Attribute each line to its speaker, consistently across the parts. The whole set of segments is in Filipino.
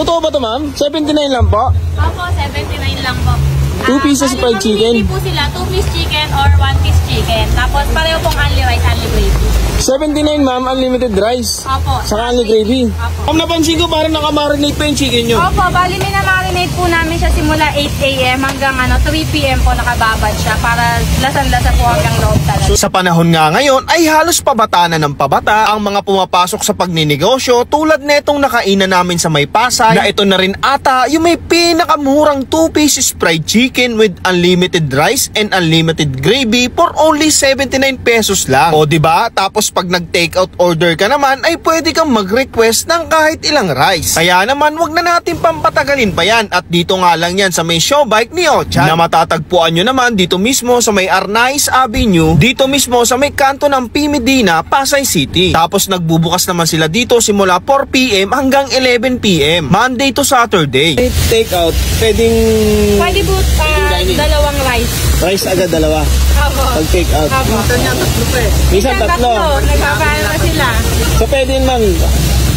Speaker 1: Totoo ba to, ma'am? 79 lang po?
Speaker 2: Opo, 79 lang po.
Speaker 1: 2 pieces fried chicken?
Speaker 2: Hindi po sila, 2 piece chicken or 1 piece chicken. Tapos pareho pong only rice, only gravy.
Speaker 1: 79, ma'am, unlimited rice.
Speaker 2: Opo.
Speaker 1: Saka only gravy.
Speaker 2: Opo.
Speaker 1: Ma'am, napansin ko parang nakamarinate pa yung chicken nyo.
Speaker 2: Opo, bali minamarinate po namin siya simula 8 AM hanggang 3 PM po nakababad siya para lasan-lasa po hanggang loob talaga.
Speaker 3: Sa panahon nga ngayon ay halos pabata na ng pabata ang mga pumapasok sa pagninegosyo tulad netong nakainan namin sa May Pasay na ito na rin ata yung may pinakamurang 2 pieces fried chicken with unlimited rice and unlimited gravy for only 79 pesos lang. O diba? Tapos pag nag-take out order ka naman ay pwede kang mag-request ng kahit ilang rice. Kaya naman wag na natin pampatagalin pa yan at dito nga lang yan sa may Showbike ni Ochan na matatagpuan nyo naman dito mismo sa may Arnaiz Avenue, dito mismo sa may kanto ng P. Medina, Pasay City. Tapos nagbubukas naman sila dito simula 4 PM hanggang 11 PM, Monday to Saturday.
Speaker 1: Take out, pwede
Speaker 2: po dalawang rice.
Speaker 1: rice agad dalawa.
Speaker 2: Opo.
Speaker 1: Pag take out.
Speaker 2: Opo.
Speaker 1: Minsan tatlo.
Speaker 2: Nagpapaano na sila.
Speaker 1: So pwede yun, ma'am.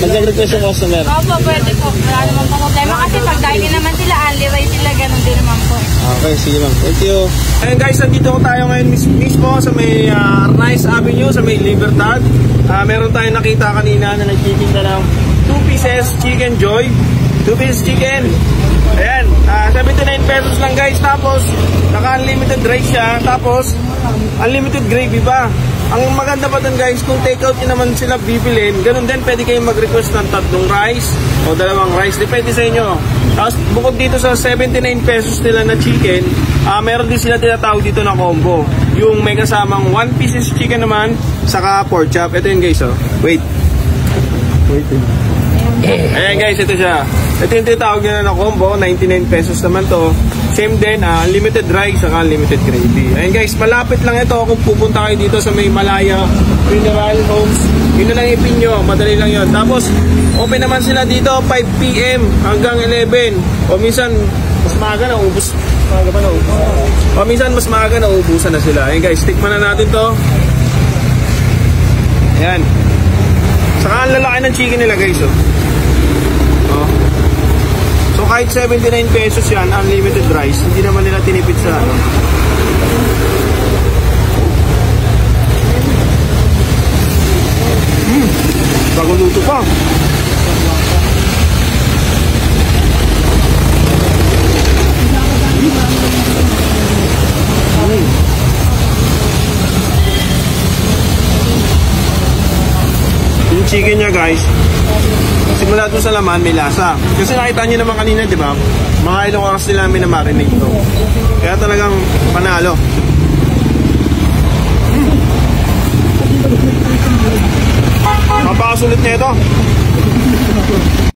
Speaker 1: Mag-request yung customer.
Speaker 2: Opo, pwede po. Wala naman po problema kasi pag dahil naman sila, only rice sila, ganun din naman po.
Speaker 1: Okay, sige ma'am. Thank you. Ayun guys, nandito tayo ngayon mismo sa may Arnaiz Avenue, sa may Libertad. Meron tayong nakita kanina na nagtitinda ng 2 pieces chicken joy. 2 pieces chicken. Ayan, 79 pesos lang guys. Tapos, naka-unlimited rice siya. Tapos, unlimited gravy pa. Ang maganda pa dun guys, kung take out nyo naman sila bibilin, ganun din, pwede kayong mag-request ng 3 rice o 2 rice. Depende sa inyo. Tapos, bukod dito sa 79 pesos nila na chicken, meron din sila tinatawag dito na combo. Yung may kasamang 1 pieces chicken naman, saka pork chop. Ito yun guys, oh. Wait. Ayan guys, ito siya. Ito yung tinatawag nila na combo, 99 pesos naman to. Same din, unlimited rice saka unlimited gravy. Ayan guys, malapit lang ito kung pupunta kayo dito sa may Malaya Funeral Homes. Yun na lang ipin nyo, madali lang yun. Tapos, open naman sila dito 5 PM hanggang 11. O minsan, mas maaga na ubus. O minsan, mas maaga na ubusan na sila. Ayan guys, tikman na natin to. Ayan. Saka ang lalaki ng chicken nila guys, oh. So kahit 79 pesos yan, unlimited rice, hindi naman nila tinipid sa ano. Bagong luto pa. Yung chicken niya guys, simula doon sa laman, may lasa. Kasi nakita nyo naman kanina, di ba? Mga ilang oras nila namin na marinate ito. Kaya talagang panalo. Mapakasulit na ito.